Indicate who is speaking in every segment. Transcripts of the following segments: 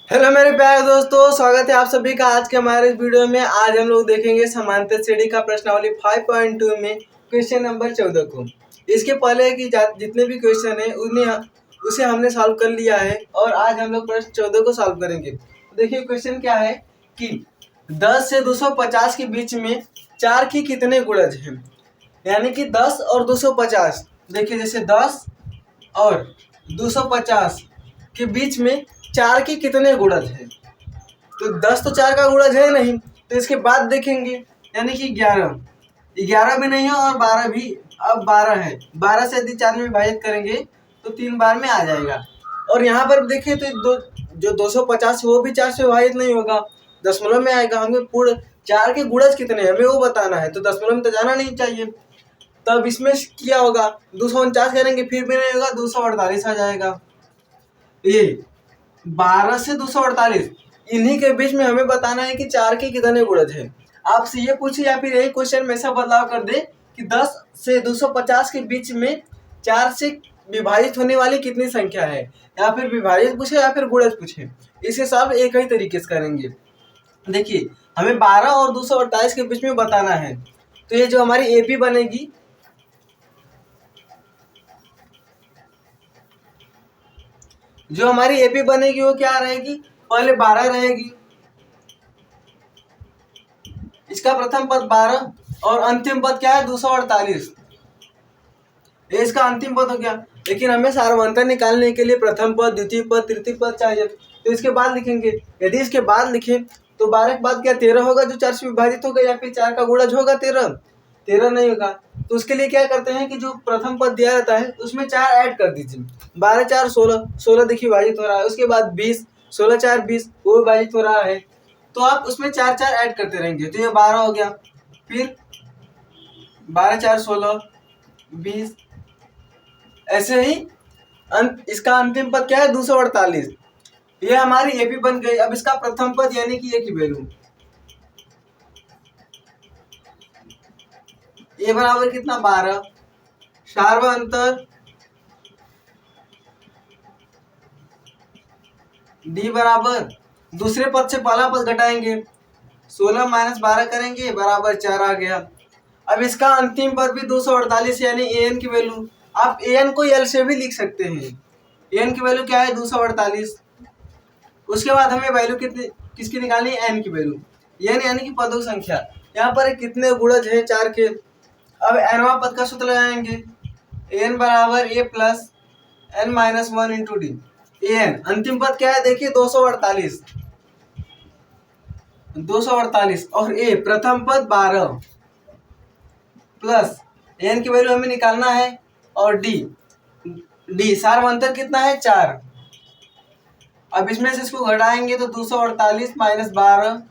Speaker 1: Hello मेरे प्यारे दोस्तों, स्वागत है आप सभी का आज के हमारे इस वीडियो में। आज हम लोग देखेंगे समांतर श्रेणी का प्रश्नावली 5.2 में क्वेश्चन नंबर 14 को। इसके पहले की जितने भी क्वेश्चन है उसे हमने सॉल्व कर लिया है और आज हम लोग प्रश्न 14 को सॉल्व करेंगे। देखिए क्वेश्चन क्या है कि 10 से 250 के बीच में 4 की कितने गुणज हैं, यानी कि 10 और 250। देखिए जैसे 10 और 250 के बीच में 4 के कितने गुणज हैं, तो 10 तो 4 का गुणज है नहीं, तो इसके बाद देखेंगे यानी कि 11 भी नहीं है और 12 भी। अब 12 है, 12 से यदि 4 में विभाजित करेंगे तो 3 बार में आ जाएगा। और यहाँ पर देखिए तो जो 250 वो भी 4 से विभाजित नहीं होगा, दशमलव में आएगा। हमें पूर्ण 4 के गुणज कितने हैं हमें वो बताना है, तो दशमलव में तो जाना नहीं चाहिए। तब इसमें क्या होगा, 249 करेंगे फिर भी नहीं होगा, 248 आ जाएगा। ये 12 से 248 इन्हीं के बीच में हमें बताना है कि 4 के कितने गुणज हैं। आपसे ये पूछे या फिर यही क्वेश्चन में ऐसा बदलाव कर दे कि 10 से 250 के बीच में 4 से विभाजित होने वाली कितनी संख्या है, या फिर विभाजित पूछे या फिर गुणज पूछे, इसे सब एक ही तरीके से करेंगे। देखिए हमें 12 और 248 के बीच में बताना है, तो ये जो हमारी एपी बनेगी, वो क्या रहेगी, पहले 12 रहेगी, इसका प्रथम पद 12 और अंतिम पद क्या है 248, ये इसका अंतिम पद हो गया। लेकिन हमें सारवंतर निकालने के लिए प्रथम पद, द्वितीय पद, तृतीय पद चाहिए, तो इसके बाद लिखेंगे। यदि इसके बाद लिखें तो 12 के बाद क्या 13 होगा जो 4 से विभाजित होगा, या फिर 4 का गुणज होगा 13 नहीं होगा। तो उसके लिए क्या करते हैं कि जो प्रथम पद दिया रहता है उसमें 4 ऐड कर दीजिए। 12 4 16, 16 देखिए विभाजित हो रहा है, उसके बाद 20, 16 4 20 वो विभाजित हो रहा है, तो आप उसमें 4 4 ऐड करते रहेंगे, तो ये 12 हो गया। फिर 12 4 16 20, ऐसे ही इसका अंतिम पद क्या है 248, ये हमारी एपी बन गई। अब इसका प्रथम पद यानी कि ए की वैल्यू, ए बराबर कितना 12, सार्वअंतर डी बराबर दूसरे पद से पहला पद घटाएंगे, 16 माइनस 12 करेंगे बराबर 4 आ गया। अब इसका अंतिम पद भी 248 यानी एन की वैल्यू, आप एन को एल से भी लिख सकते हैं। एन की वैल्यू क्या है 248। उसके बाद हमें वैल्यू किसकी निकालनी है, एन की वैल्यू, एन यानी कि पदों की संख्या। यहाँ पर कितने गुणज हैं 4 के। अब एनवा पद का सूत्र लगाएंगे, एन बराबर a plus n minus 1 into d. N अंतिम पद क्या है देखिए 248 और ए प्रथम पद 12 प्लस एन की वैल्यू हमें निकालना है, और डी सार्वअंतर कितना है 4। अब इसमें से इसको घटाएंगे तो 248 माइनस 12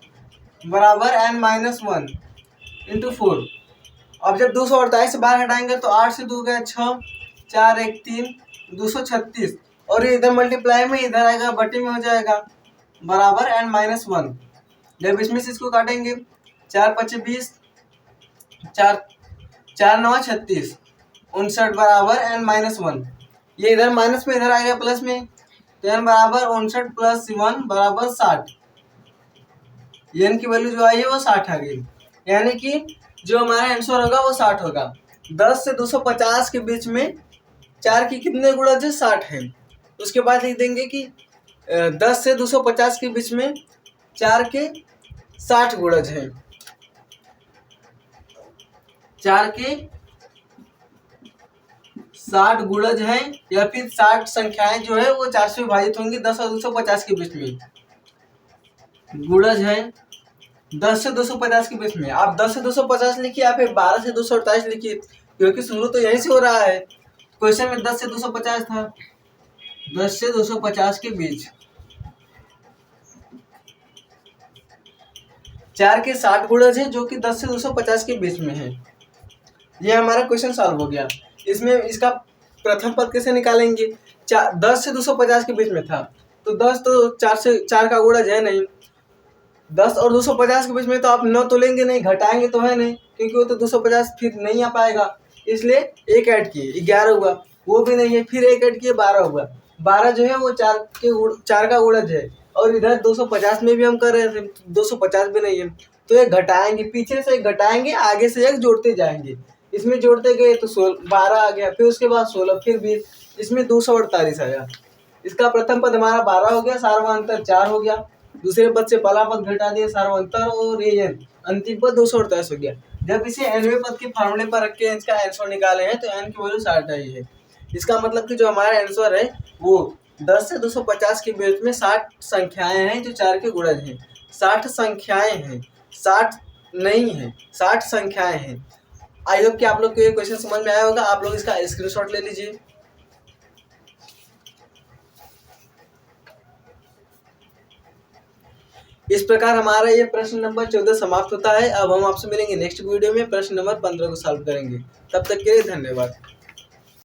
Speaker 1: बराबर एन माइनस 1 इंटू 4। अब जब 248 से 12 हटाएंगे तो 8 से 2 गया 6, 4 1 3, 236, और ये इधर मल्टीप्लाई में इधर आएगा बटे में हो जाएगा बराबर एन माइनस 1। जब इसमें से इसको काटेंगे 4 5 20, 4 9 36, 59 बराबर एन माइनस 1। ये इधर माइनस में इधर आएगा प्लस में, तो एन बराबर 59 प्लस 1 बराबर 60। एन की वैल्यू जो आई है वो 60 आ गई, यानी कि जो हमारा आंसर होगा वो 60 होगा। 10 से 250 के बीच में 4 की कितने गुणज है 60 है। उसके बाद लिख देंगे कि 10 से 250 के बीच में 4 के 60 गुणज हैं, 4 के 60 गुणज हैं, या फिर 60 संख्याएं जो है वो 4 से विभाजित होंगी 10 और 250 के बीच में गुणज है। 10 से 250 के बीच में आप 10 से 250 लिखिए या फिर 12 से 248 लिखिए, क्योंकि शुरू तो यहीं से हो रहा है। क्वेश्चन में 10 से 250 था, 10 से 250 के बीच 4 के 60 गुणज है जो कि 10 से 250 के बीच में है। ये हमारा क्वेश्चन सॉल्व हो गया। इसमें इसका प्रथम पद कैसे निकालेंगे, 10 से 250 के बीच में था, तो 10 तो 4 का गुणज है नहीं, 10 और 250 के बीच में तो आप 9 तो लेंगे नहीं, घटाएंगे तो है नहीं, क्योंकि वो तो 250 फिर नहीं आ पाएगा, इसलिए एक ऐड किए 11 हुआ, वो भी नहीं है, फिर एक ऐड किए 12 हुआ। 12 जो है वो 4 का गुणज है, और इधर 250 में भी हम कर रहे थे, 250 भी नहीं है, तो ये घटाएंगे, पीछे से घटाएंगे, आगे से एक जोड़ते जाएंगे। इसमें जोड़ते गए तो 12 आ गया, फिर उसके बाद 16, फिर 20, इसमें 248 आया। इसका प्रथम पद हमारा 12 हो गया, सार्वधातुक 4 हो गया, दूसरे पद से पहला पद घटा दिया सार्वधातुक, और ये अंतिम पद 248 हो गया। जब इसे nवें पद के फार्मूले पर रख के इसका आंसर निकाले हैं तो n की वैल्यू 60 आई है। इसका मतलब कि जो हमारा आंसर है वो 10 से 250 के बीच में 60 संख्याएं हैं जो 4 के गुणज हैं। 60 संख्याएं हैं, 60 नहीं है, 60 संख्याएं हैं। आई होप कि आप लोग को ये क्वेश्चन समझ में आया होगा। आप लोग इसका स्क्रीनशॉट ले लीजिए। इस प्रकार हमारा ये प्रश्न नंबर 14 समाप्त होता है। अब हम आपसे मिलेंगे नेक्स्ट वीडियो में, प्रश्न नंबर 15 को सॉल्व करेंगे। तब तक के लिए धन्यवाद।